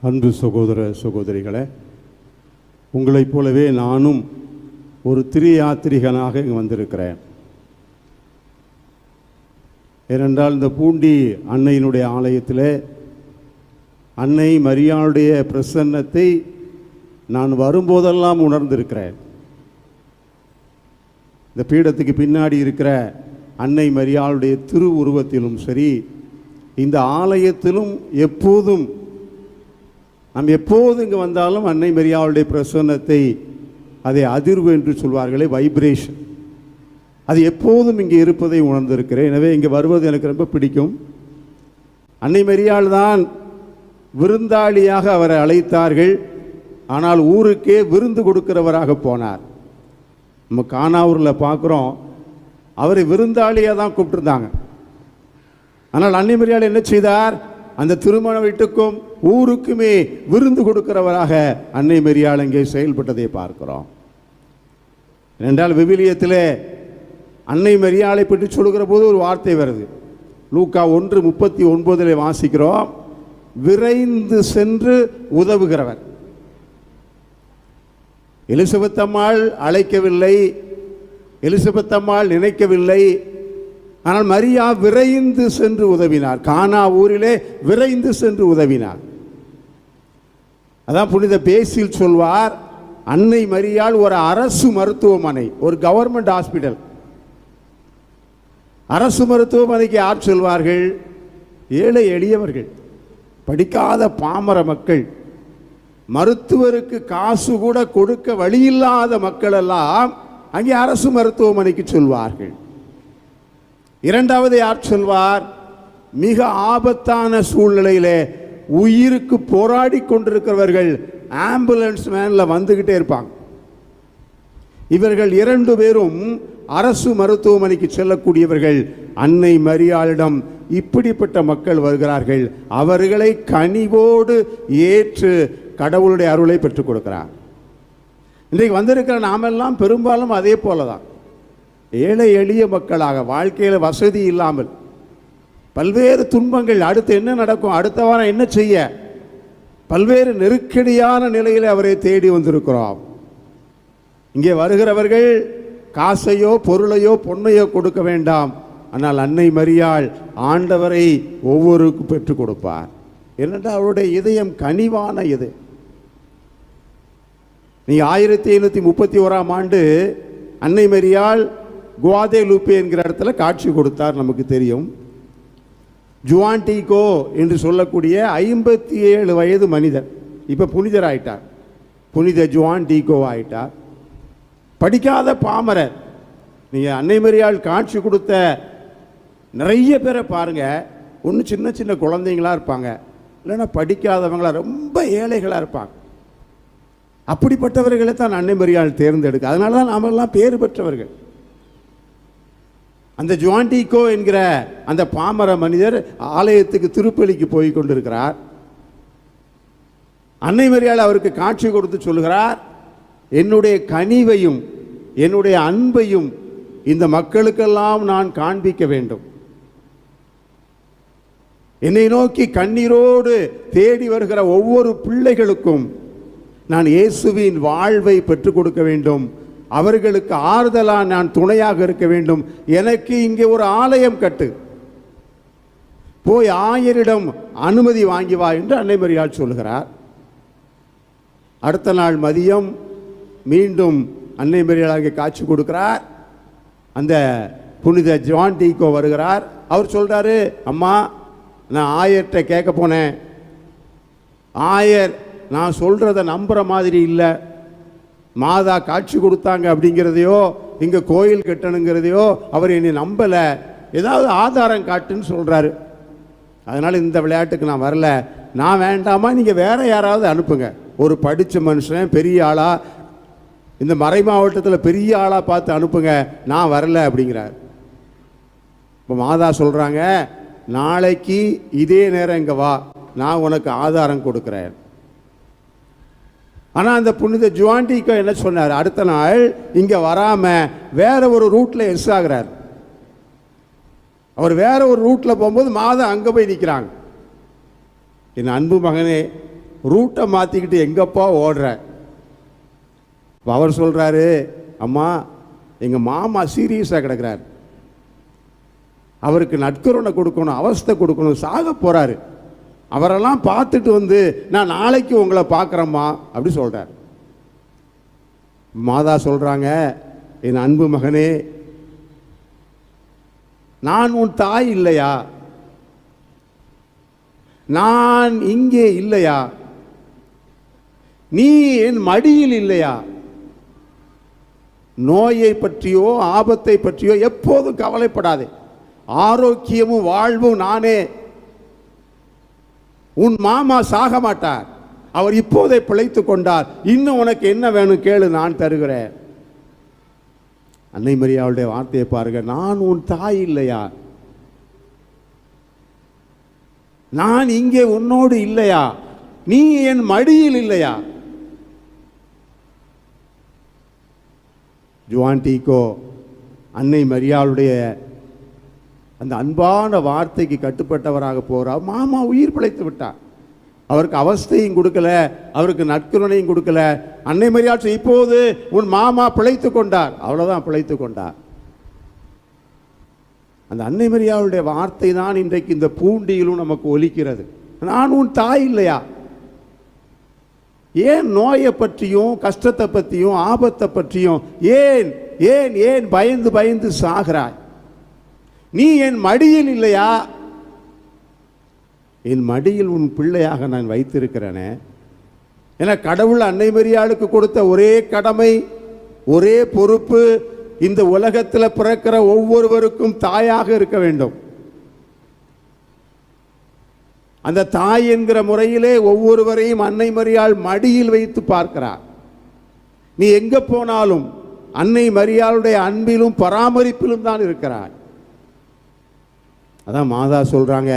அன்பு சகோதர சகோதரிகளே, உங்களைப் போலவே நானும் ஒரு திரியாத்திரிகனாக இங்கே வந்திருக்கிறேன். ஏனென்றால் இந்த பூண்டி அன்னையினுடைய ஆலயத்தில் அன்னை மரியாளுடைய பிரசன்னத்தை நான் வரும்போதெல்லாம் உணர்ந்திருக்கிறேன். இந்த பீடத்துக்கு பின்னாடி இருக்கிற அன்னை மரியாளுடைய திருவுருவத்திலும் சரி, இந்த ஆலயத்திலும் எப்போதும் நாம் எப்போது இங்கே வந்தாலும் அன்னை மரியாளுடைய பிரசன்னத்தை, அதை அதிர்வு என்று சொல்வார்களே, வைப்ரேஷன், அது எப்போதும் இங்கே இருப்பதை உணர்ந்திருக்கிறேன். எனவே இங்கே வருவது எனக்கு ரொம்ப பிடிக்கும். அன்னை மரியாள் தான் விருந்தாளியாக அவரை அழைத்தார்கள். ஆனால் ஊருக்கே விருந்து கொடுக்கிறவராக போனார். நம்ம கானாவூரில் பார்க்குறோம், அவரை விருந்தாளியாக தான் கூப்பிட்டுருந்தாங்க. ஆனால் அன்னை மரியாள் என்ன செய்தார்? அந்த திருமண வீட்டுக்கும் ஊருக்குமே விருந்து கொடுக்கிறவராக அன்னை மரியாள் இங்கே செயல்பட்டதை பார்க்கிறோம். என்றால் விவிலியத்தில் அன்னை மரியாளை பற்றி சொல்லுகிற போது ஒரு வார்த்தை வருது. லூக்கா 1:39 வாசிக்கிறோம், விரைந்து சென்று உதவுகிறவர். எலிசபெத் அம்மாள் அழைக்கவில்லை, எலிசபெத் அம்மாள் நினைக்கவில்லை, ஆனால் மரியா விரைந்து சென்று உதவினார். கானா ஊரிலே விரைந்து சென்று உதவினார். அதான் புனித பேசில் சொல்வார், அன்னை மரியாள் ஒரு அரசு மருத்துவமனை, ஒரு கவர்மெண்ட் ஹாஸ்பிட்டல். அரசு மருத்துவமனைக்கு யார் சொல்வார்கள்? ஏழை எளியவர்கள், படிக்காத பாமர மக்கள், மருத்துவருக்கு காசு கூட கொடுக்க வழியில்லாத மக்கள் எல்லாம் அங்கே அரசு மருத்துவமனைக்கு சொல்வார்கள். இரண்டாவது யார் சொல்வார்? மிக ஆபத்தான சூழ்நிலையிலே உயிருக்கு போராடி கொண்டிருக்கிறவர்கள் ஆம்புலன்ஸ் வேன்ல வந்துகிட்டே இருப்பாங்க. இவர்கள் 2 பேரும் அரசு மருத்துவமனைக்கு செல்லக்கூடியவர்கள். அன்னை மரியாளிடம் இப்படிப்பட்ட மக்கள் வருகிறார்கள், அவர்களை கனிவோடு ஏற்று கடவுளுடைய அருளை பெற்றுக் கொடுக்கிறார். இன்றைக்கு வந்திருக்கிற நாமெல்லாம் பெரும்பாலும் அதே போலதான், ஏழை எளிய மக்களாக, வாழ்க்கையில் வசதி இல்லாமல், பல்வேறு துன்பங்கள், அடுத்து என்ன நடக்கும், அடுத்த வாரம் என்ன செய்ய, பல்வேறு நெருக்கடியான நிலையில் அவரை தேடி வந்திருக்கிறோம். இங்கே வருகிறவர்கள் காசையோ பொருளையோ பொன்னையோ கொடுக்க வேண்டாம். ஆனால் அன்னை மரியாள் ஆண்டவரை ஒவ்வொருக்கும் பெற்றுக் கொடுப்பார். ஏனென்றால் அவருடைய இதயம் கனிவான இது. நீ 1731ஆம் ஆண்டு அன்னை மரியாள் குவாதேலூப்பே என்கிற இடத்துல காட்சி கொடுத்தார். நமக்கு தெரியும், ஜுவான் டீகோ என்று சொல்லக்கூடிய 57 வயது மனிதர் இப்போ புனிதர் ஆயிட்டார். புனித ஜுவான் டீகோ ஆயிட்டார். படிக்காத பாமரர். நீங்கள் அன்னை மரியாள் காட்சி கொடுத்த நிறைய பேரை பாருங்க, ஒன்று சின்ன சின்ன குழந்தைங்களா இருப்பாங்க, இல்லைன்னா படிக்காதவங்களா, ரொம்ப ஏழைகளாக இருப்பாங்க. அப்படிப்பட்டவர்களை தான் அன்னை மரியாள் தேர்ந்தெடுக்க. அதனால தான் நாமெல்லாம் பேர் பெற்றவர்கள். அந்த ஜுவான் டீகோ என்கிற அந்த பாமர மனிதர் ஆலயத்துக்கு திருப்பலிக்கு போய் கொண்டிருக்கிறார். அன்னை மரியாள் அவருக்கு காட்சி கொடுத்து சொல்கிறார், என்னுடைய கனிவையும் என்னுடைய அன்பையும் இந்த மக்களுக்கெல்லாம் நான் காண்பிக்க வேண்டும். என்னை நோக்கி கண்ணீரோடு தேடி வருகிற ஒவ்வொரு பிள்ளைகளுக்கும் நான் இயேசுவின் வாழ்வை பெற்றுக் கொடுக்க வேண்டும். அவர்களுக்கு ஆறுதலாக நான் துணையாக இருக்க வேண்டும். எனக்கு இங்கே ஒரு ஆலயம் கட்டு, போய் ஆயரிடம் அனுமதி வாங்கி வா என்று அன்னை மரியாள் சொல்கிறார். அடுத்த நாள் மதியம் மீண்டும் அன்னை மரியாளுக்கு காட்சி கொடுக்கிறார். அந்த புனித ஜுவான் டீகோ வருகிறார். அவர் சொல்றாரு, அம்மா நான் ஆயர்கிட்ட கேட்க போனேன், ஆயர் நான் சொல்றதை நம்புற மாதிரி இல்லை, மாதா காட்சி கொடுத்தாங்க அப்படிங்கிறதையோ இங்கே கோயில் கட்டணுங்கிறதையோ அவர் என்னை நம்பலை, ஏதாவது ஆதாரம் காட்டுன்னு சொல்கிறாரு. அதனால் இந்த விளையாட்டுக்கு நான் வரல. நான் வேண்டாமா, நீங்கள் வேற யாராவது அனுப்புங்க, ஒரு படித்த மனுஷன் பெரிய ஆளாக இந்த மறை மாவட்டத்தில் பெரிய ஆளாக பார்த்து அனுப்புங்க, நான் வரல அப்படிங்கிறார். இப்போ மாதா சொல்கிறாங்க, நாளைக்கு இதே நேரம் இங்கே வா, நான் உனக்கு ஆதாரம் கொடுக்குறேன். ஆனால் அந்த புனித ஜுவான் டீகோ என்ன சொன்னார்? அடுத்த நாள் இங்கே வராமல் வேற ஒரு ரூட்டில் எஸ் ஆகிறார். அவர் வேற ஒரு ரூட்டில் போகும்போது மாதா அங்கே போய் நிற்கிறாங்க. என் அன்பு மகனே, ரூட்டை மாற்றிக்கிட்டு எங்கப்பா ஓடுற? அவர் சொல்கிறாரு, அம்மா எங்கள் மாமா சீரியஸாக கிடக்கிறார், அவருக்கு நட்கருணை கொடுக்கணும், அவஸ்தை கொடுக்கணும், சாக போகிறாரு, அவரெல்லாம் பார்த்துட்டு வந்து நான் நாளைக்கு உங்களை பார்க்குறேம்மா அப்படி சொல்கிறார். மாதா சொல்கிறாங்க, என் அன்பு மகனே, நான் உன் தாய் இல்லையா? நான் இங்கே இல்லையா? நீ என் மடியில் இல்லையா? நோயை பற்றியோ ஆபத்தை பற்றியோ எப்போதும் கவலைப்படாதே. ஆரோக்கியமும் வாழ்வும் நானே. உன் மாமா சாக மாட்டார், அவர் இப்போதே பிழைத்து கொண்டார். இன்னும் உனக்கு என்ன வேணும் கேளு, நான் தருகிறேன். அன்னை மரியாளுடைய வார்த்தையை பாருங்க. நான் உன் தாய் இல்லையா? நான் இங்கே உன்னோடு இல்லையா? நீ என் மடியில் இல்லையா? ஜுவான் டீகோ அன்னை மரியாளுடைய அந்த அன்பான வார்த்தைக்கு கட்டுப்பட்டவராக போறார். மாமா உயிர் பிழைத்து விட்டார். அவருக்கு அவஸ்தையும் கொடுக்கல, அவருக்கு நற்கருணையும் கொடுக்கல. அன்னை மரியாள் இப்போது உன் மாமா பிழைத்து கொண்டார், அவ்வளவுதான், பிழைத்து கொண்டார். அந்த அன்னை மரியாளுடைய வார்த்தை தான் இன்றைக்கு இந்த பூண்டியிலும் நமக்கு ஒலிக்கிறது. நான் உன் தாய் இல்லையா? ஏன் நோயை பற்றியும் கஷ்டத்தை பற்றியும் ஆபத்தை பற்றியும் ஏன் ஏன் ஏன் பயந்து பயந்து சாகிறாய்? நீ என் மடியில் இல்லையா? என் மடியில் உன் பிள்ளையாக நான் வைத்திருக்கிறேனே. என கடவுள் அன்னை மரியாளுக்கு கொடுத்த ஒரே கடமை, ஒரே பொறுப்பு, இந்த உலகத்தில் பிறக்கிற ஒவ்வொருவருக்கும் தாயாக இருக்க வேண்டும். அந்த தாய் என்கிற முறையிலே ஒவ்வொருவரையும் அன்னை மரியாள் மடியில் வைத்து பார்க்கிறார். நீ எங்க போனாலும் அன்னை மரியாளுடைய அன்பிலும் பராமரிப்பிலும் தான் இருக்கிறார். அதான் மாதா சொல்றாங்க,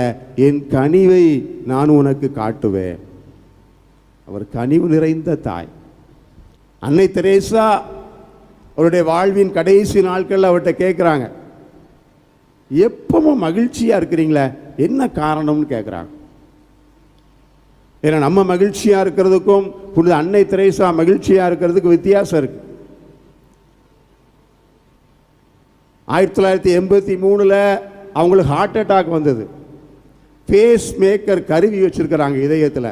என் கனிவை நான் உனக்கு காட்டுவேன். அவர் கனிவு நிறைந்த தாய். அன்னை தெரேசா அவருடைய வாழ்வின் கடைசி நாட்கள் அவர்கிட்ட கேட்குறாங்க, எப்பவும் மகிழ்ச்சியா இருக்கிறீங்களே, என்ன காரணம்னு கேட்குறாங்க. ஏன்னா நம்ம மகிழ்ச்சியா இருக்கிறதுக்கும் புனித அன்னை தெரேசா மகிழ்ச்சியா இருக்கிறதுக்கு வித்தியாசம் இருக்கு. 1983 அவங்களுக்கு ஹார்ட் அட்டாக் வந்தது. பேஸ் மேக்கர் கருவி வச்சிருக்கிறாங்க இதயத்தில்.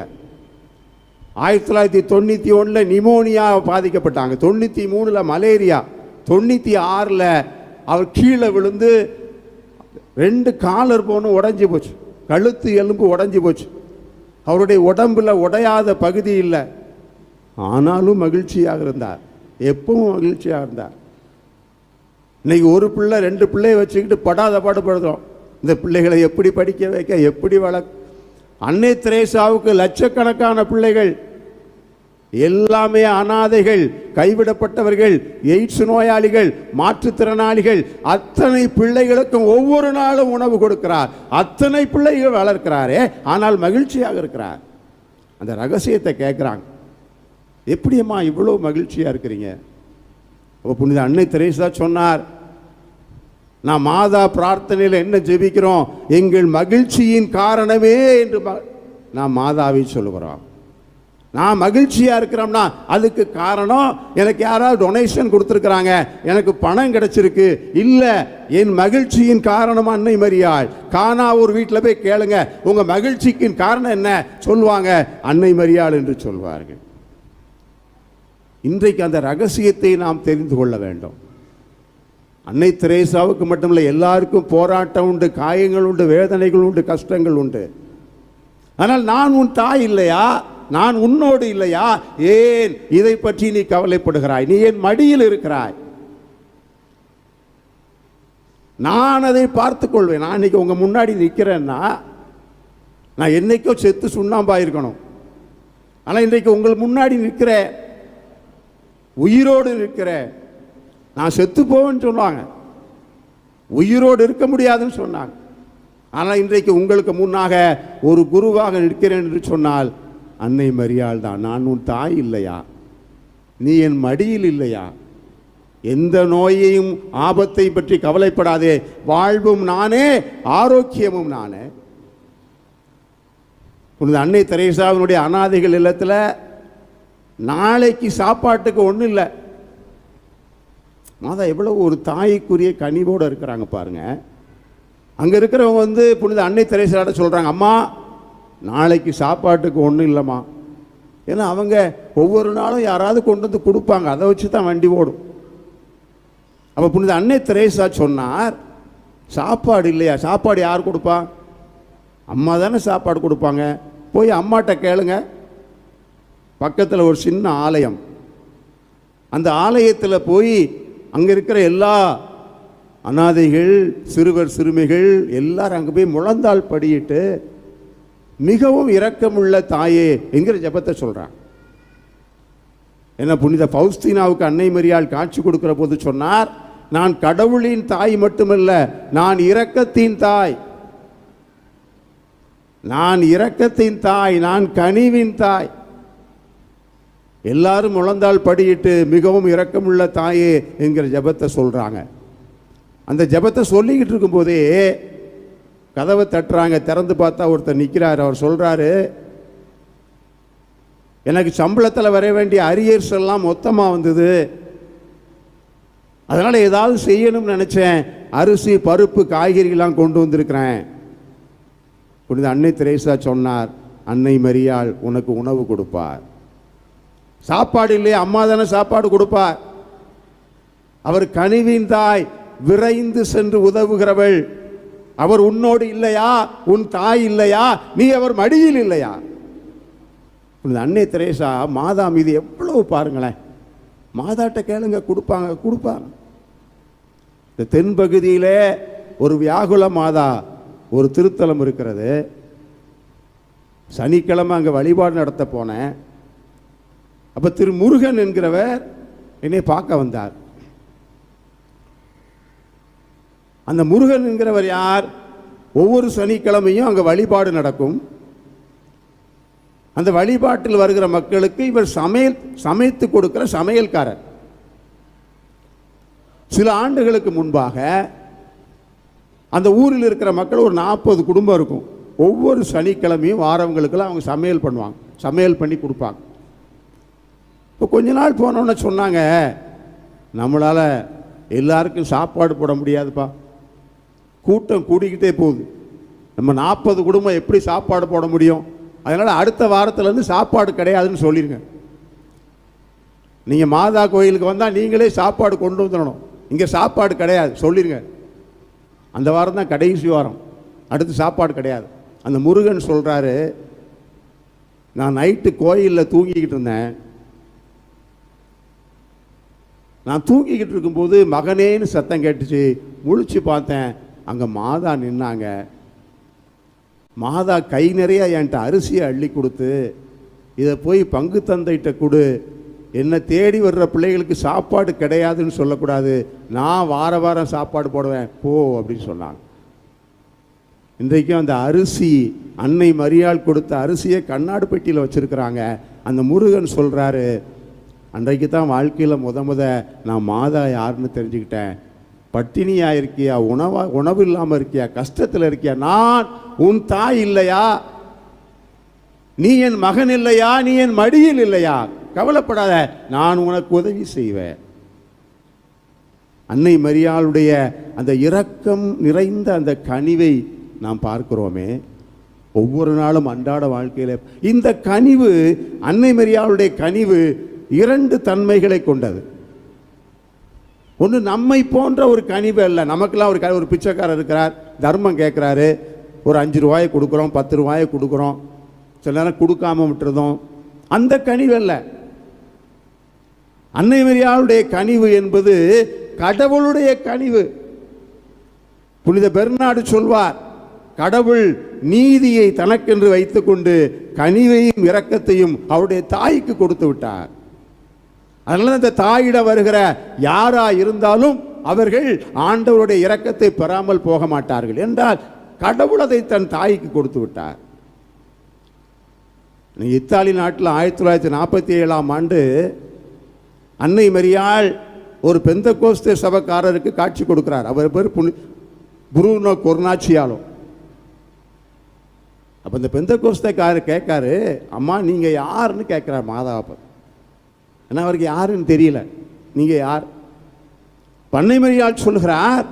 1991 நிமோனியா பாதிக்கப்பட்டாங்க. 93 மலேரியா. 96 அவர் கீழே விழுந்து 2 காலர் போனும் உடஞ்சி போச்சு, கழுத்து எலும்பு உடஞ்சி போச்சு. அவருடைய உடம்புல உடையாத பகுதி இல்லை. ஆனாலும் மகிழ்ச்சியாக இருந்தார், எப்பவும் மகிழ்ச்சியாக இருந்தார். இன்னைக்கு ஒரு பிள்ளை 2 பிள்ளையை வச்சுக்கிட்டு படாத பாடுபடுறோம். இந்த பிள்ளைகளை எப்படி படிக்க வைக்க, எப்படி வளர்க்க. அன்னை தெரேசாவுக்கு லட்சக்கணக்கான பிள்ளைகள், எல்லாமே அனாதைகள், கைவிடப்பட்டவர்கள், எய்ட்ஸ் நோயாளிகள், மாற்றுத்திறனாளிகள், அத்தனை பிள்ளைகளுக்கும் ஒவ்வொரு நாளும் உணவு கொடுக்கிறார். அத்தனை பிள்ளைகள் வளர்க்கிறாரே, ஆனால் மகிழ்ச்சியாக இருக்கிறார். அந்த ரகசியத்தை கேட்குறாங்க, எப்படியம்மா இவ்வளோ மகிழ்ச்சியாக இருக்கிறீங்க? புனித அன்னை தெரேசா சொன்னார், நான் மாதா பிரார்த்தனையில் என்ன ஜெபிக்கிறோம், எங்கள் மகிழ்ச்சியின் காரணமே என்று நான் மாதாவை சொல்லுகிறோம். நான் மகிழ்ச்சியாக இருக்கிறோம்னா அதுக்கு காரணம் எனக்கு யாராவது டொனேஷன் கொடுத்துருக்குறாங்க, எனக்கு பணம் கிடைச்சிருக்கு இல்லை, என் மகிழ்ச்சியின் காரணம் அன்னை மரியாள். காணா ஒரு வீட்டில் போய் கேளுங்க, உங்கள் மகிழ்ச்சிக்கு காரணம் என்ன சொல்லுவாங்க, அன்னை மரியாள் என்று சொல்வார்கள். இன்றைக்கு அந்த ரகசியத்தை நாம் தெரிந்து கொள்ள வேண்டும். அன்னை தெரேசாவுக்கு மட்டுமில்லை, எல்லாருக்கும் போராட்டம் உண்டு, காயங்கள் உண்டு, வேதனைகள் உண்டு, கஷ்டங்கள் உண்டு. ஆனால் நான் உன் தாய் இல்லையா, நான் உன்னோடு இல்லையா, ஏன் இதை பற்றி நீ கவலைப்படுகிறாய்? நீ என் மடியில் இருக்கிறாய், நான் அதை பார்த்துக் கொள்வேன். நான் இன்னைக்கு உங்க முன்னாடி நிற்கிறேன்னா நான் என்னைக்கோ செத்து சுண்ணாம்பாயிருக்கணும். ஆனால் இன்றைக்கு உங்கள் முன்னாடி நிற்கிறேன், உயிரோடு இருக்கிறேன். நான் செத்து போவேன்னு சொன்னாங்க, உயிரோடு இருக்க முடியாதுன்னு சொன்னாங்க. ஆனால் இன்றைக்கு உங்களுக்கு முன்னாக ஒரு குருவாக நிற்கிறேன் என்று சொன்னால் அன்னை மரியாள் தான். நான் உன் தாய் இல்லையா, நீ என் மடியில் இல்லையா, எந்த நோயையும் ஆபத்தை பற்றி கவலைப்படாதே, வாழ்வும் நானே, ஆரோக்கியமும் நானே. புனித அன்னை தெரேசாவினுடைய அனாதைகள் இல்லத்தில் நாளைக்கு சாப்பாட்டுக்கு ஒன்றும் இல்லை. மாதா எவ்வளோ ஒரு தாய்க்குரிய கனிவோடு இருக்கிறாங்க பாருங்க. அங்கே இருக்கிறவங்க புனித அன்னை தெரேசாட்ட சொல்கிறாங்க, அம்மா நாளைக்கு சாப்பாட்டுக்கு ஒன்றும் இல்லைம்மா. ஏன்னா அவங்க ஒவ்வொரு நாளும் யாராவது கொண்டு வந்து கொடுப்பாங்க, அதை வச்சு தான் வண்டி ஓடும். அப்போ புனித அன்னை தெரேசா சொன்னார், சாப்பாடு இல்லையா? சாப்பாடு யார் கொடுப்பா? அம்மா தானே சாப்பாடு கொடுப்பாங்க. போய் அம்மாட்ட கேளுங்க. பக்கத்தில் ஒரு சின்ன ஆலயம், அந்த ஆலயத்தில் போய் அங்கே இருக்கிற எல்லா அனாதைகள், சிறுவர் சிறுமிகள் எல்லாரும் அங்கே போய் முழந்தாள் படியிட்டு மிகவும் இரக்கமுள்ள தாயே என்கிற ஜெபத்தை சொல்கிறான். என்ன புனித பௌஸ்தீனாவுக்கு அன்னை மரியாள் காட்சி கொடுக்கிற போது சொன்னார், நான் கடவுளின் தாய் மட்டுமல்ல, நான் இரக்கத்தின் தாய், நான் இரக்கத்தின் தாய், நான் கனிவின் தாய். எல்லாரும் முழந்தாள் படியிட்டு மிகவும் இரக்கமுள்ள தாயே என்கிற ஜெபத்தை சொல்கிறாங்க. அந்த ஜெபத்தை சொல்லிக்கிட்டு இருக்கும்போதே கதவை தட்டுறாங்க. திறந்து பார்த்தா ஒருத்தர் நிற்கிறார். அவர் சொல்கிறாரு, எனக்கு சம்பளத்தில் வர வேண்டிய அரியர்ஸ் எல்லாம் மொத்தமாக வந்தது, அதனால் ஏதாவது செய்யணும்னு நினச்சேன், அரிசி பருப்பு காய்கறிகள்லாம் கொண்டு வந்திருக்கிறேன். புனித அன்னை தெரேசா சொன்னார், அன்னை மரியாள் உனக்கு உணவு கொடுப்பார். சாப்பாடு இல்லையே, அம்மா தானே சாப்பாடு கொடுப்பார். அவர் கனிவின் தாய், விரைந்து சென்று உதவுகிறவள். அவர் உன்னோடு இல்லையா? உன் தாய் இல்லையா? நீ அவர் மடியில் இல்லையா? அன்னை தெரேசா மாதா மீது எவ்வளவு பாருங்களேன். மாதாட்ட கேளுங்க, கொடுப்பாங்க. இந்த தென்பகுதியிலே ஒரு வியாகுல மாதா ஒரு திருத்தலம் இருக்கிறது. சனிக்கிழமை அங்கே வழிபாடு நடத்த போனேன். அப்போ திரு முருகன் என்கிறவர் என்னை பார்க்க வந்தார். அந்த முருகன் என்கிறவர் யார்? ஒவ்வொரு சனிக்கிழமையும் அங்கே வழிபாடு நடக்கும். அந்த வழிபாட்டில் வருகிற மக்களுக்கு இவர் சமைத்து கொடுக்கிற சமையல்காரர். சில ஆண்டுகளுக்கு முன்பாக அந்த ஊரில் இருக்கிற மக்கள் ஒரு 40 குடும்பம் இருக்கும். ஒவ்வொரு சனிக்கிழமையும் வாரவங்களுக்கெல்லாம் அவங்க சமையல் பண்ணுவாங்க, சமையல் பண்ணி கொடுப்பாங்க. இப்போ கொஞ்ச நாள் போனோன்னு சொன்னாங்க, நம்மளால் எல்லாருக்கும் சாப்பாடு போட முடியாதுப்பா, கூட்டம் கூடிக்கிட்டே போகுது, நம்ம 40 குடும்பம் எப்படி சாப்பாடு போட முடியும்? அதனால் அடுத்த வாரத்துலேருந்து சாப்பாடு கிடையாதுன்னு சொல்லிடுங்க. நீங்கள் மாதா கோயிலுக்கு வந்தால் நீங்களே சாப்பாடு கொண்டு வந்துடணும், இங்கே சாப்பாடு கிடையாது சொல்லிடுங்க. அந்த வாரம் தான் கடைசி வாரம், அடுத்து சாப்பாடு கிடையாது. அந்த முருகன் சொல்கிறாரு, நான் நைட்டு கோயிலில் தூங்கிக்கிட்டு இருந்தேன். நான் தூங்கிக்கிட்டு இருக்கும்போது மகனேன்னு சத்தம் கேட்டுச்சு. முழிச்சு பார்த்தேன், அங்கே மாதா நின்னாங்க. மாதா கை நிறைய என்கிட்ட அரிசியை அள்ளி கொடுத்து, இதை போய் பங்கு தந்தைகிட்ட கொடு, என்னை தேடி வர்ற பிள்ளைகளுக்கு சாப்பாடு கிடையாதுன்னு சொல்லக்கூடாது, நான் வாரம் சாப்பாடு போடுவேன் போ அப்படின்னு சொன்னாங்க. இன்றைக்கும் அந்த அரிசி, அன்னை மரியாள் கொடுத்த அரிசியை கண்ணாடி பெட்டியில் வச்சுருக்கிறாங்க. அந்த முருகன் சொல்கிறாரு, அன்றைக்கு தான் வாழ்க்கையில் முத நான் மாதா யாருன்னு தெரிஞ்சுக்கிட்டேன். பட்டினியாக இருக்கியா, உணவு இல்லாமல் இருக்கியா, கஷ்டத்தில் இருக்கியா, நான் உன் தாய் இல்லையா? நீ என் மகன் இல்லையா? நீ என் மடியில் இல்லையா? கவலைப்படாத, நான் உனக்கு உதவி செய்வேன். அன்னை மரியாளுடைய அந்த இரக்கம் நிறைந்த அந்த கனிவை நாம் பார்க்கிறோமே ஒவ்வொரு நாளும் அன்றாட வாழ்க்கையில். இந்த கனிவு, அன்னை மரியாளுடைய கனிவு 2 தன்மைகளை கொண்டது. ஒன்று, நம்மை போன்ற ஒரு கனிவு அல்ல. நமக்கெல்லாம் ஒரு பிச்சைக்காரர் இருக்கிறார், தர்மம் கேட்குறாரு, ஒரு 5 ரூபாயை கொடுக்குறோம், 10 ரூபாயை கொடுக்குறோம், சில நேரம் கொடுக்காம விட்டுறதும், அந்த கனிவு அல்ல. அன்னை மரியாளுடைய கனிவு என்பது கடவுளுடைய கனிவு. புனித பெர்னார்டு சொல்வார், கடவுள் நீதியை தனக்கென்று வைத்துக்கொண்டு கனிவையும் இரக்கத்தையும் அவருடைய தாய்க்கு கொடுத்து விட்டார். அதனால இந்த தாயிடம் வருகிற யாரா இருந்தாலும் அவர்கள் ஆண்டவருடைய இரக்கத்தை பெறாமல் போக மாட்டார்கள். என்றால் கடவுள் அதை தன் தாய்க்கு கொடுத்து விட்டார். இத்தாலி நாட்டில் 1947ஆம் ஆண்டு அன்னை மரியாள் ஒரு பெந்தகோஸ்தே சபைக்காரருக்கு காட்சி கொடுக்கிறார். அவர் பேர் புரூனோ கொர்னாச்சியாலோ. அப்போ இந்த பெந்தகோஸ்தக்காரர் கேட்காரு, அம்மா நீங்கள் யாருன்னு கேட்குறார் மாதாவை. ஏன்னா அவருக்கு யாருன்னு தெரியல. நீங்கள் யார்? அன்னை மரியாள் சொல்கிறார்,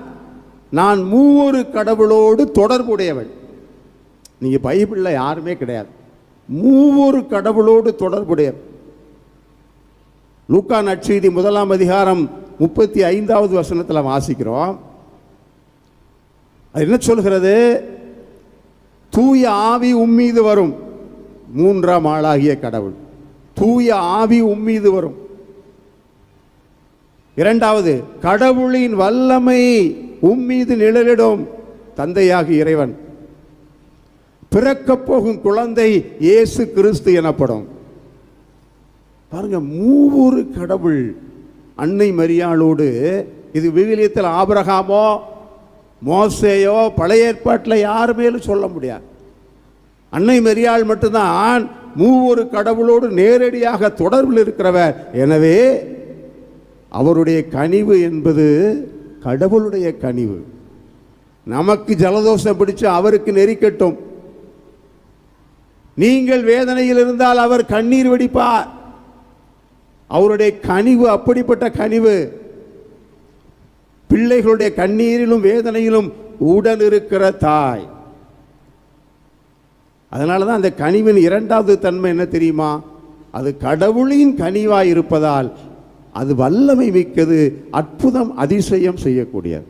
நான் மூவொரு கடவுளோடு தொடர்புடையவள். நீங்கள் பைபிளில் யாருமே கிடையாது. மூவொரு கடவுளோடு தொடர்புடையவள். லூக்கா நற்செய்தி 1ஆம் அதிகாரம் 35வது வசனத்தில் வாசிக்கிறோம். அது என்ன சொல்கிறது? தூய ஆவி உம்மீது வரும். 3ஆம் ஆளாகிய கடவுள் தூய ஆவி உம்மீது வரும். 2வது, கடவுளின் வல்லமை உம்மீது நிழலிடும். தந்தையாகிய இறைவன். பிறக்கப் போகும் குழந்தை இயேசு கிறிஸ்து எனப்படும். பாருங்க, மூவொரு கடவுள் அன்னை மரியாளோடு. இது விவிலியத்தில் ஆபிரகாமோ மோசேயோ பழைய ஏற்பாட்டில் யாருமேலும் சொல்ல முடியாது. அன்னை மரியாள் மட்டும்தான் மூவொரு கடவுளோடு நேரடியாக தொடர்பில் இருக்கிறவர். எனவே அவருடைய கனிவு என்பது கடவுளுடைய கனிவு. நமக்கு ஜலதோஷம் பிடிச்சு அவருக்கு நெறிக்கட்டும். நீங்கள் வேதனையில் இருந்தால் அவர் கண்ணீர் வடிப்பார். அவருடைய கனிவு அப்படிப்பட்ட கனிவு. பிள்ளைகளுடைய கண்ணீரிலும் வேதனையிலும் உடன் இருக்கிற தாய். அதனால தான் அந்த கனிவின் 2வது தன்மை என்ன தெரியுமா? அது கடவுளின் கனிவாய் இருப்பதால் அது வல்லமை மிக்கது, அற்புதம் அதிசயம் செய்யக்கூடியது.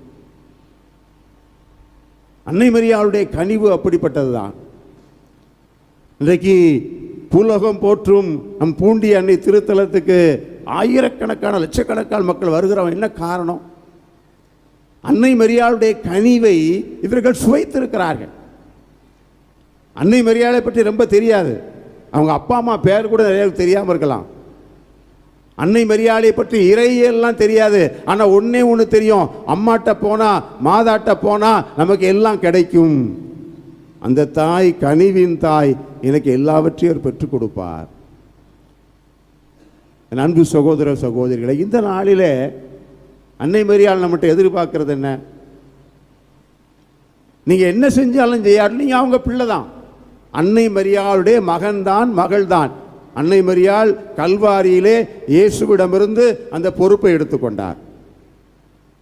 அன்னை மரியாளுடைய கனிவு அப்படிப்பட்டது தான். இன்றைக்கு பூலோகம் போற்றும் நம் பூண்டி அன்னை திருத்தலத்துக்கு ஆயிரக்கணக்கான லட்சக்கணக்கான மக்கள் வருகிறவன். என்ன காரணம்? அன்னை மரியாளுடைய கனிவை இவர்கள் சுவைத்திருக்கிறார்கள். அன்னை மரியாளை பற்றி ரொம்ப தெரியாது. அவங்க அப்பா அம்மா பேர் கூட நிறைய தெரியாமல் இருக்கலாம். அன்னை மரியாளை பற்றி இறையெல்லாம் தெரியாது. ஆனால் ஒன்னே ஒன்று தெரியும், அம்மாட்ட போனால் மாதாட்ட போனால் நமக்கு எல்லாம் கிடைக்கும். அந்த தாய் கனிவின் தாய் எனக்கு எல்லாவற்றையும் பெற்றுக் கொடுப்பார். அன்பு சகோதர சகோதரிகளை, இந்த நாளிலே அன்னை மரியாள் நம்மகிட்ட எதிர்பார்க்கறது என்ன? நீங்கள் என்ன செஞ்சாலும் செய்யாலும் நீங்கள் அவங்க பிள்ளை தான். அன்னை மரியாளுடைய மகன்தான், மகள்தான். அன்னை மரியாள் கல்வாரியிலே இயேசுவிடமிருந்து அந்த பொறுப்பை எடுத்துக்கொண்டார்.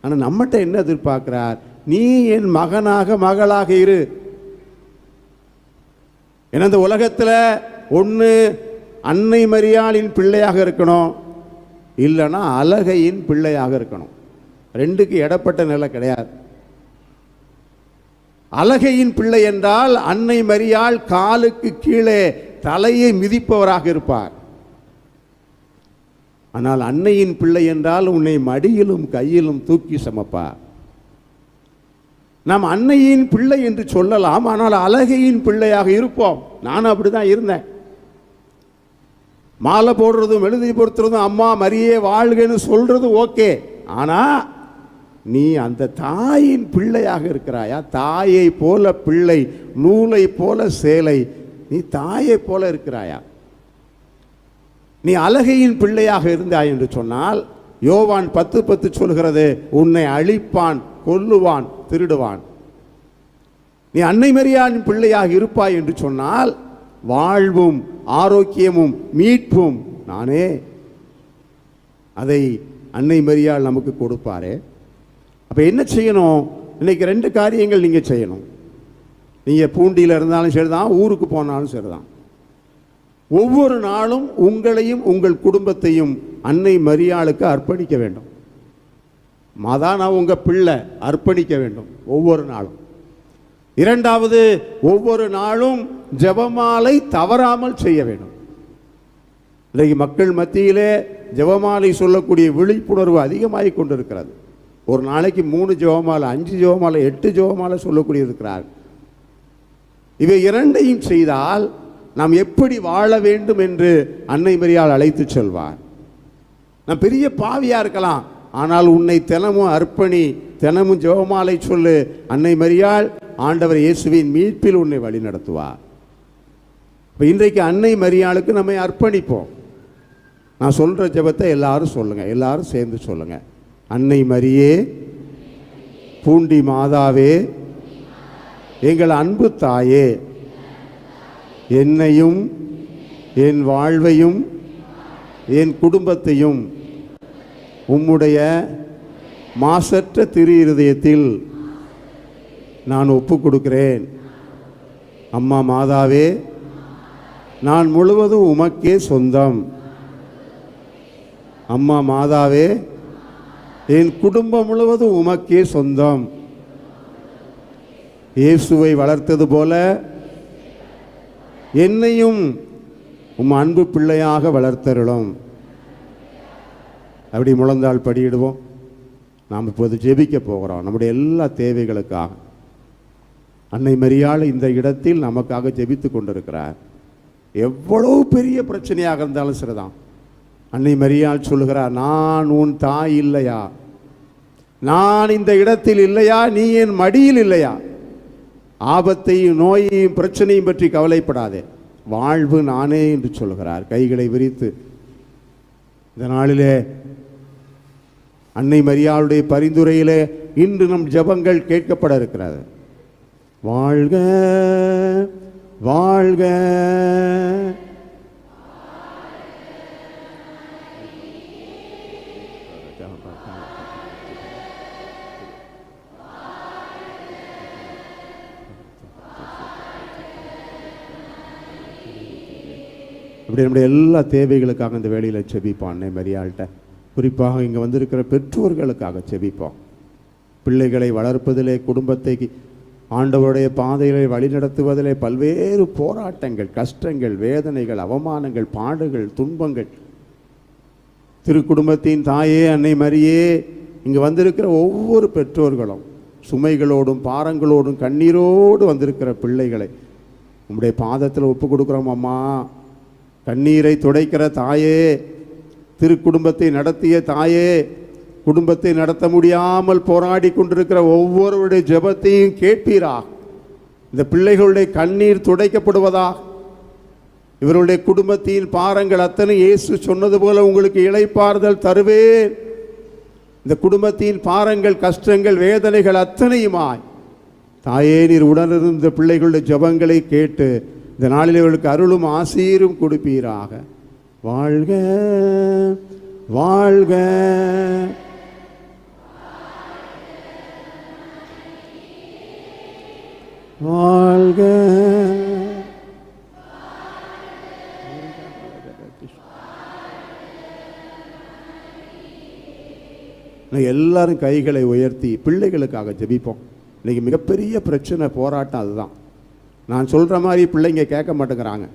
ஆனால் நம்மகிட்ட என்ன எதிர்பார்க்கிறார்? நீ என் மகனாக மகளாக இரு. ஏன்னா இந்த உலகத்தில் ஒன்று அன்னை மரியாளின் பிள்ளையாக இருக்கணும், இல்லைன்னா அழகையின் பிள்ளையாக இருக்கணும். ரெண்டுக்கு இடப்பட்ட நிலை கிடையாது. அழகையின் பிள்ளை என்றால் அன்னை மரியாள் காலுக்கு கீழே தலையை மிதிப்பவராக இருப்பார். ஆனால் அன்னையின் பிள்ளை என்றால் உன்னை மடியிலும் கையிலும் தூக்கி சமப்பார். நாம் அன்னையின் பிள்ளை என்று சொல்லலாம், ஆனால் அழகையின் பிள்ளையாக இருப்போம். நானும் அப்படிதான் இருந்தேன். மாலை போடுறதும் எழுதி பொறுத்துறதும் அம்மா மரியே வாழ்கன்னு சொல்றது ஓகே. ஆனால் நீ அந்த தாயின் பிள்ளையாக இருக்கிறாயா? தாயை போல பிள்ளை, நூலை போல சேலை. நீ தாயை போல இருக்கிறாயா? நீ அழகையின் பிள்ளையாக இருந்தாய் என்று சொன்னால் யோவான் 10:10 சொல்கிறது, உன்னை அழிப்பான், கொல்லுவான், திருடுவான். நீ அன்னை மரியாளின் பிள்ளையாக இருப்பாய் என்று சொன்னால் வாழ்வும் ஆரோக்கியமும் மீட்பும் நானே. அதை அன்னை மரியாள் நமக்கு கொடுப்பாரே. அப்போ என்ன செய்யணும்? இன்னைக்கு 2 காரியங்கள் நீங்கள் செய்யணும். நீங்கள் பூண்டியில் இருந்தாலும் சரிதான், ஊருக்கு போனாலும் சரிதான். ஒவ்வொரு நாளும் உங்களையும் உங்கள் குடும்பத்தையும் அன்னை மரியாளுக்கு அர்ப்பணிக்க வேண்டும். மாதா நான் உங்கள் பிள்ளை, அர்ப்பணிக்க வேண்டும் ஒவ்வொரு நாளும். 2வது, ஒவ்வொரு நாளும் ஜெபமாலை தவறாமல் செய்ய வேண்டும். இன்றைக்கு மக்கள் மத்தியிலே ஜெபமாலை சொல்லக்கூடிய விழிப்புணர்வு அதிகமாகி கொண்டிருக்கிறது. ஒரு நாளைக்கு 3 ஜெபமாலை, 5 ஜெபமாலை, 8 ஜெபமாலை சொல்லக்கூடிய இருக்கிறார். இவை 2ஐயும் செய்தால் நாம் எப்படி வாழ வேண்டும் என்று அன்னை மரியாள் அழைத்து செல்வார். நான் பெரிய பாவியாக இருக்கலாம், ஆனால் உன்னை தினமும் அர்ப்பணி, தினமும் ஜெபமாலை சொல்லு. அன்னை மரியாள் ஆண்டவர் இயேசுவின் மீட்பில் உன்னை வழி நடத்துவார். இப்போ இன்றைக்கு அன்னை மரியாளுக்கு நம்மை அர்ப்பணிப்போம். நான் சொல்கிற ஜெபத்தை எல்லாரும் சொல்லுங்கள், எல்லாரும் சேர்ந்து சொல்லுங்கள். அன்னை மரியே, பூண்டி மாதாவே, எங்கள் அன்பு தாயே, என்னையும் என் வாழ்வையும் என் குடும்பத்தையும் உம்முடைய மாசற்ற திரு இருதயத்தில் நான் ஒப்பு கொடுக்கிறேன். அம்மா மாதாவே, நான் முழுவதும் உமக்கே சொந்தம். அம்மா மாதாவே, என் குடும்பம் முழுவதும் உமக்கே சொந்தம். இயேசுவை வளர்த்தது போல என்னையும் உம் அன்பு பிள்ளையாக வளர்த்தருளும். அப்படி முழந்தாள் படியிடுவோம். நாம் இப்போது ஜெபிக்க போகிறோம் நம்முடைய எல்லா தேவைகளுக்காக. அன்னை மரியாள் இந்த இடத்தில் நமக்காக ஜெபித்து கொண்டிருக்கிறார். எவ்வளவு பெரிய பிரச்சனையாக இருந்தாலும் சரிதான், அன்னை மரியாள் சொல்லுகிறார், நான் உன் தாய் இல்லையா? நான் இந்த இடத்தில் இல்லையா? நீ என் மடியில் இல்லையா? ஆபத்தையும் நோயையும் பிரச்சனையும் பற்றி கவலைப்படாதே, வாழ்வு நானே என்று சொல்கிறார் கைகளை விரித்து. இந்த நாளிலே அன்னை மரியாளுடைய பரிந்துரையிலே இன்று நம் ஜெபங்கள் கேட்கப்பட இருக்கிறது. வாழ்க வாழ்க இப்படி நம்முடைய எல்லா தேவைகளுக்காக இந்த வேளையில் செபிப்போம். அன்னை மரியாள்கிட்ட குறிப்பாக இங்கே வந்திருக்கிற பெற்றோர்களுக்காக செபிப்போம். பிள்ளைகளை வளர்ப்பதிலே, குடும்பத்தை ஆண்டவருடைய பாதைகளை வழிநடத்துவதிலே பல்வேறு போராட்டங்கள், கஷ்டங்கள், வேதனைகள், அவமானங்கள், பாடுகள், துன்பங்கள். திரு குடும்பத்தின் தாயே அன்னை மரியே, இங்கே வந்திருக்கிற ஒவ்வொரு பெற்றோர்களும் சுமைகளோடும் பாரங்களோடும் கண்ணீரோடு வந்திருக்கிற பிள்ளைகளை உம்முடைய பாதத்தில் ஒப்பு கொடுக்குறோம். அம்மா, கண்ணீரை துடைக்கிற தாயே, திரு குடும்பத்தை நடத்திய தாயே, குடும்பத்தை நடத்த முடியாமல் போராடி கொண்டிருக்கிற ஒவ்வொருவருடைய ஜெபத்தையும் கேட்பீரா. இந்த பிள்ளைகளுடைய கண்ணீர் துடைக்கப்படுவதாக, இவருடைய குடும்பத்தின் பாரங்கள் அத்தனை இயேசு சொன்னது போல உங்களுக்கு இளைப்பாறுதல் தருவேன். இந்த குடும்பத்தின் பாரங்கள், கஷ்டங்கள், வேதனைகள் அத்தனையுமாய் தாயே நீர் உடனிருந்த பிள்ளைகளுடைய ஜெபங்களை கேட்டு இந்த நாளில் இவர்களுக்கு அருளும் ஆசீரும் கொடுப்பீராக. வாழ்க வாழ்க வாழ்க. எல்லாரும் கைகளை உயர்த்தி பிள்ளைகளுக்காக ஜெபிப்போம். இன்னைக்கு மிகப்பெரிய பிரச்சனை, போராட்டம் அதுதான். நான் சொல்கிற மாதிரி பிள்ளைங்க கேட்க மாட்டேங்கிறாங்க,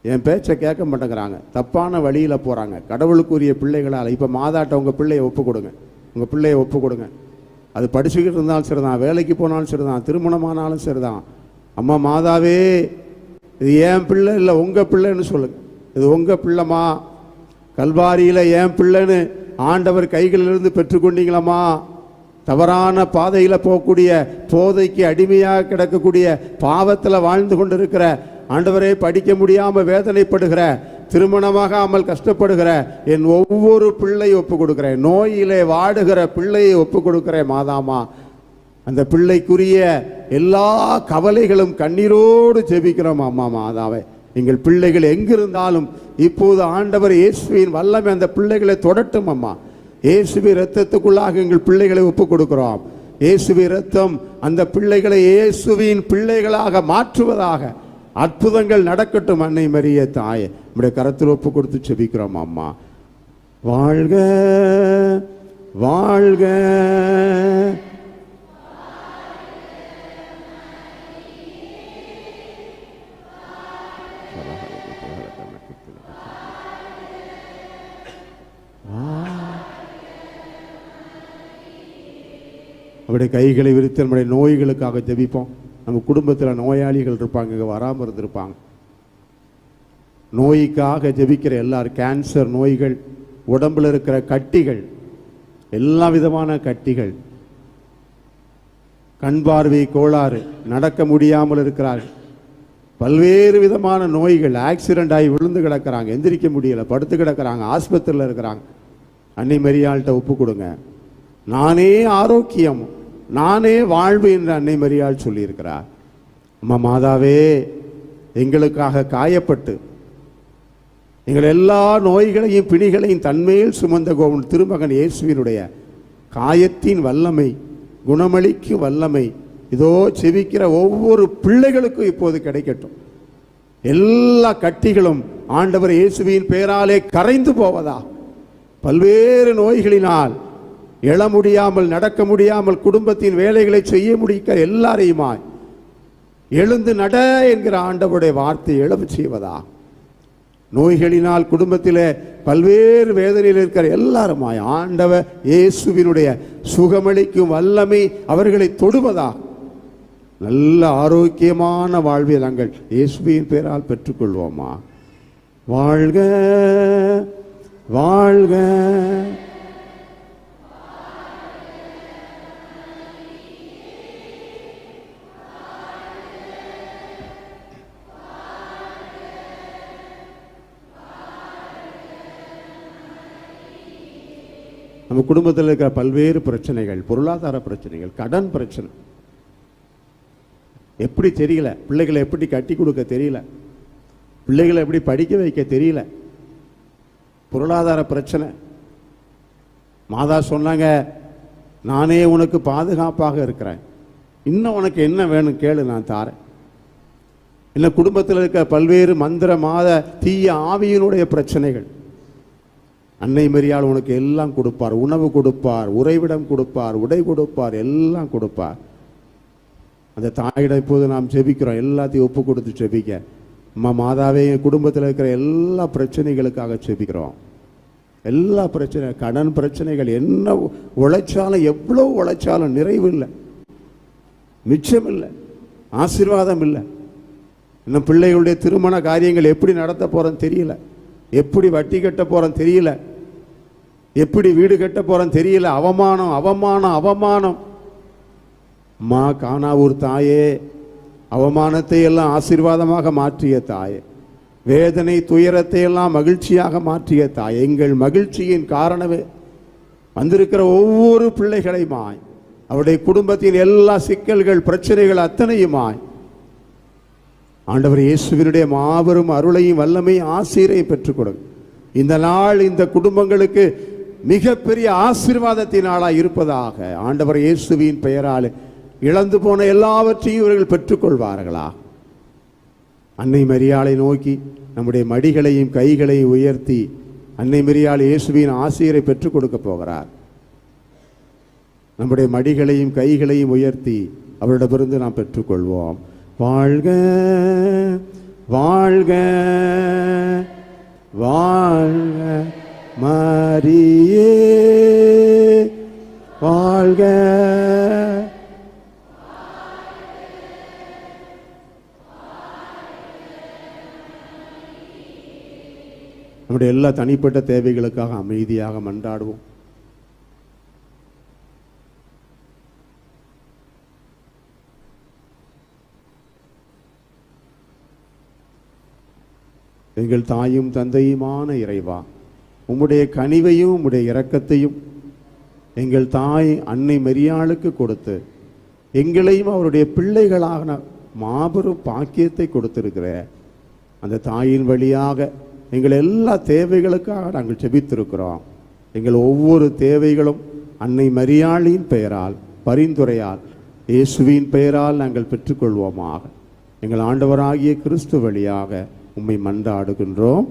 என் பேச்சை கேட்க மாட்டேங்கிறாங்க, தப்பான வழியில் போகிறாங்க. கடவுளுக்குரிய பிள்ளைகளால் இப்போ மாதாட்ட உங்கள் பிள்ளையை ஒப்பு கொடுங்க, உங்கள் பிள்ளையை ஒப்பு கொடுங்க. அது படிச்சுக்கிட்டு இருந்தாலும் சரிதான், வேலைக்கு போனாலும் சரிதான், திருமணமானாலும் சரிதான். அம்மா மாதாவே, இது என் பிள்ளை இல்லை உங்கள் பிள்ளைன்னு சொல்லுங்க. இது உங்கள் பிள்ளைமா, கல்வாரியில் என் பிள்ளைன்னு ஆண்டவர் கைகளிலிருந்து பெற்றுக்கொண்டீங்களம்மா. தவறான பாதையில் போகக்கூடிய, போதைக்கு அடிமையாக கிடக்கக்கூடிய, பாவத்தில் வாழ்ந்து கொண்டிருக்கிற, ஆண்டவரே படிக்க முடியாமல் வேதனைப்படுகிற, திருமணமாகாமல் கஷ்டப்படுகிற என் ஒவ்வொரு பிள்ளையை ஒப்பு கொடுக்குறேன். நோயிலே வாடுகிற பிள்ளையை ஒப்பு கொடுக்குறேன் மாதாமா. அந்த பிள்ளைக்குரிய எல்லா கவலைகளும் கண்ணீரோடு ஜெபிக்கிறோம் அம்மா மாதாவே. எங்கள் பிள்ளைகள் எங்கிருந்தாலும் இப்போது ஆண்டவர் இயேசுவின் வல்லமை அந்த பிள்ளைகளை தொடட்டும் அம்மா. இயேசுவின் இரத்தத்துக்குள்ளாக எங்கள் பிள்ளைகளை ஒப்பு கொடுக்கிறோம். இயேசுவின் இரத்தம் அந்த பிள்ளைகளை இயேசுவின் பிள்ளைகளாக மாற்றுவதாக. அற்புதங்கள் நடக்கட்டும் அன்னை மரியே தாயே, நம்முடைய கரத்தில் ஒப்பு கொடுத்து செபிக்கிறோம் அம்மா. வாழ்க வாழ்க நம்முடைய கைகளை விரித்து நம்முடைய நோய்களுக்காக ஜெபிப்போம். நம்ம குடும்பத்தில் நோயாளிகள் இருப்பாங்க, இங்கே வராமல் இருந்திருப்பாங்க. நோய்க்காக ஜெபிக்கிற எல்லாரும், கேன்சர் நோய்கள், உடம்பில் இருக்கிற கட்டிகள், எல்லா விதமான கட்டிகள், கண் பார்வை கோளாறு, நடக்க முடியாமல் இருக்கிறார்கள், பல்வேறு விதமான நோய்கள், ஆக்சிடென்ட் ஆகி விழுந்து கிடக்கிறாங்க, எந்திரிக்க முடியல, படுத்து கிடக்கிறாங்க, ஆஸ்பத்திரியில் இருக்கிறாங்க. அன்னை மரியாள்கிட்ட ஒப்பு கொடுங்க. நானே ஆரோக்கியம், நானே வாழ்வு என்று அன்னை மரியாள் சொல்லியிருக்கிறார். அம்மா மாதாவே, எங்களுக்காக காயப்பட்டு எங்கள் எல்லா நோய்களையும் பிணிகளையும் தன்மேல் சுமந்த திருமகன் இயேசுவினுடைய காயத்தின் வல்லமை, குணமளிக்கும் வல்லமை இதோ செபிக்கிற ஒவ்வொரு பிள்ளைகளுக்கும் இப்போது கிடைக்கட்டும். எல்லா கட்டிகளும் ஆண்டவர் இயேசுவின் பெயராலே கரைந்து போவதா. பல்வேறு நோய்களினால் எழ முடியாமல், நடக்க முடியாமல், குடும்பத்தின் வேலைகளை செய்ய முடிக்கிற எல்லாரையுமாய் எழுந்து நட என்கிற ஆண்டவருடைய வார்த்தை எழவு செய்வதா. நோய்களினால் குடும்பத்திலே பல்வேறு வேதனையில் இருக்கிற எல்லாருமாய் ஆண்டவர் இயேசுவினுடைய சுகமளிக்கும் வல்லமை அவர்களை தொடுவதா. நல்ல ஆரோக்கியமான வாழ்வை நாங்கள் இயேசுவின் பெயரால் பெற்றுக்கொள்வோமா. வாழ்க வாழ்க. நம்ம குடும்பத்தில் இருக்கிற பல்வேறு பிரச்சனைகள், பொருளாதார பிரச்சனைகள், கடன் பிரச்சனை, எப்படி தெரியல, பிள்ளைகளை எப்படி கட்டி கொடுக்க தெரியல, பிள்ளைகளை எப்படி படிக்க வைக்க தெரியல, பொருளாதார பிரச்சனை. மாதா சொன்னாங்க, நானே உனக்கு பாதுகாப்பாக இருக்கிறேன், இன்னும் உனக்கு என்ன வேணும் கேளு, நான் தாரேன். இன்னும் குடும்பத்தில் இருக்க பல்வேறு மந்திர மாத தீய ஆவியினுடைய பிரச்சனைகள், அன்னை மரியாள் உனக்கு எல்லாம் கொடுப்பார். உணவு கொடுப்பார், உறைவிடம் கொடுப்பார், உடை கொடுப்பார், எல்லாம் கொடுப்பார். அந்த தாயிடம் இப்போது நாம் ஜெபிக்கிறோம், எல்லாத்தையும் ஒப்பு கொடுத்து ஜெபிக்க. அம்மா மாதாவே, என் குடும்பத்தில் இருக்கிற எல்லா பிரச்சனைகளுக்காக ஜெபிக்கிறோம். எல்லா பிரச்சனை, கடன் பிரச்சனைகள், என்ன உழைச்சாலும் எவ்வளோ உழைச்சாலும் நிறைவு இல்லை, மிச்சம் இல்லை, ஆசீர்வாதம் இல்லை. இன்னும் பிள்ளைகளுடைய திருமண காரியங்கள் எப்படி நடத்த போறோன்னு தெரியல, எப்படி வட்டி கட்ட போறோம் தெரியல, எப்படி வீடு கட்ட போறோம் தெரியல. அவமானம் அவமானம் அவமானம். அம்மா கானாவூர் தாயே, அவமானத்தை எல்லாம் ஆசீர்வாதமாக மாற்றிய தாயே, வேதனை துயரத்தை எல்லாம் மகிழ்ச்சியாக மாற்றிய தாய், எங்கள் மகிழ்ச்சியின் காரணமே வந்திருக்கிற ஒவ்வொரு பிள்ளைகளையுமாய், அவருடைய குடும்பத்தின் எல்லா சிக்கல்கள் பிரச்சனைகள் அத்தனையுமாய் ஆண்டவர் இயேசுவினுடைய மாபெரும் அருளையும் வல்லமையும் ஆசீரையும் பெற்றுக் கொடுங்க. இந்த நாள் இந்த குடும்பங்களுக்கு மிகப்பெரிய ஆசீர்வாதத்தின் நாளாக இருப்பதாக. ஆண்டவர் இயேசுவின் பெயரால் இழந்து போன எல்லாவற்றையும் இவர்கள் பெற்றுக்கொள்வார்களா. அன்னை மரியாளை நோக்கி நம்முடைய மடிகளையும் கைகளையும் உயர்த்தி அன்னை மரியாள் இயேசுவின் ஆசீரை பெற்றுக் கொடுக்க போகிறார். நம்முடைய மடிகளையும் கைகளையும் உயர்த்தி அவரிடமிருந்து நாம் பெற்றுக்கொள்வோம். வாழ்க வாழ்க வாழ்க மரியே வாழ்க. நம்முடைய எல்லா தனிப்பட்ட தேவைகளுக்காக அமைதியாக மன்றாடுவோம். எங்கள் தாயும் தந்தையுமான இறைவா, உம்முடைய கனிவையும் உம்முடைய இரக்கத்தையும் எங்கள் தாய் அன்னை மரியாளுக்கு கொடுத்து எங்களையும் அவருடைய பிள்ளைகளாக மாபெரும் பாக்கியத்தை கொடுத்திருக்கிற அந்த தாயின் வழியாக எங்கள் எல்லா தேவைகளுக்காக நாங்கள் ஜெபித்திருக்கிறோம். எங்கள் ஒவ்வொரு தேவைகளும் அன்னை மரியாளின் பெயரால், பரிந்துரையால், இயேசுவின் பெயரால் நாங்கள் பெற்றுக்கொள்வோமாக. எங்கள் ஆண்டவராகிய கிறிஸ்து வழியாக உம்மை மன்றாடுகின்றோம்.